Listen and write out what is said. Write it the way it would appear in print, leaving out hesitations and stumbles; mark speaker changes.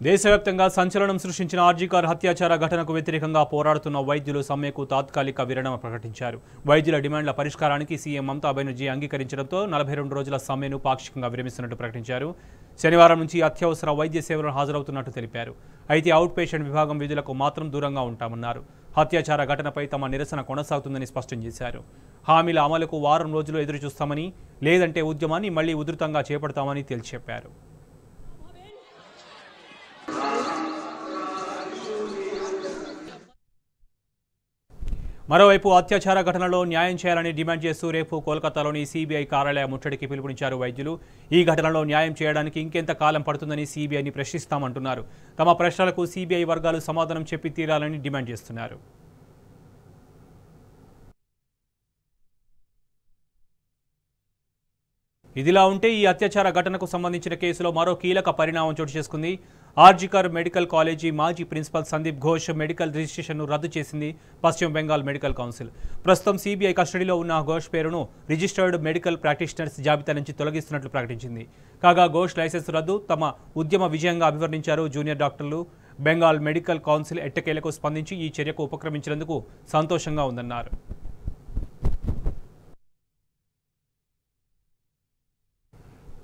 Speaker 1: దేశవ్యాప్తంగా సంచలనం సృష్టించిన ఆర్జీకర్ హత్యాచార ఘటనకు వ్యతిరేకంగా పోరాడుతున్న వైద్యులు సమ్మెకు తాత్కాలిక విరమణ ప్రకటించారు. వైద్యుల డిమాండ్ల పరిష్కారానికి సీఎం మమతా బెనర్జీ అంగీకరించడంతో 42 రోజుల సమ్మెను పాక్షికంగా విరమిస్తున్నట్టు ప్రకటించారు. శనివారం నుంచి అత్యవసర వైద్య సేవలను హాజరవుతున్నట్టు తెలిపారు. అయితే అవుట్ పేషెంట్ విభాగం విధులకు మాత్రం దూరంగా ఉంటామన్నారు. హత్యాచార ఘటనపై తమ నిరసన కొనసాగుతుందని స్పష్టం చేశారు. హామీల అమలుకు వారం రోజులు ఎదురుచూస్తామని, లేదంటే ఉద్యమాన్ని మళ్లీ ఉధృతంగా చేపడతామని తేల్చి చెప్పారు. మరోవైపు అత్యాచార ఘటనలో న్యాయం చేయాలని డిమాండ్ చేస్తూ రేపు కోల్కతాలోని సీబీఐ కార్యాలయ ముట్టడికి పిలుపునిచ్చారు వైద్యులు. ఈ ఘటనలో న్యాయం చేయడానికి ఇంకెంత కాలం పడుతుందని సీబీఐని ప్రశ్నిస్తామంటున్నారు. తమ ప్రశ్నలకు సీబీఐ వర్గాలు సమాధానం చెప్పి తీరాలని డిమాండ్ చేస్తున్నారు. ఇదిలా ఉంటే ఈ అత్యాచార ఘటనకు సంబంధించిన కేసులో మరో కీలక పరిణామం చోటు చేసుకుంది. ఆర్జీకర్ మెడికల్ కాలేజీ మాజీ ప్రిన్సిపల్ సందీప్ ఘోష్ మెడికల్ రిజిస్ట్రేషన్ను రద్దు చేసింది పశ్చిమ బెంగాల్ మెడికల్ కౌన్సిల్. ప్రస్తుతం సీబీఐ కస్టడీలో ఉన్న ఘోష్ పేరును రిజిస్టర్డ్ మెడికల్ ప్రాక్టీషనర్స్ జాబితా నుంచి తొలగిస్తున్నట్లు ప్రకటించింది. కాగా ఘోష్ లైసెన్స్ రద్దు తమ ఉద్యమ విజయంగా అభివర్ణించారు జూనియర్ డాక్టర్లు. బెంగాల్ మెడికల్ కౌన్సిల్ ఎట్టకేలకు స్పందించి ఈ చర్యకు ఉపక్రమించినందుకు సంతోషంగా ఉందన్నారు.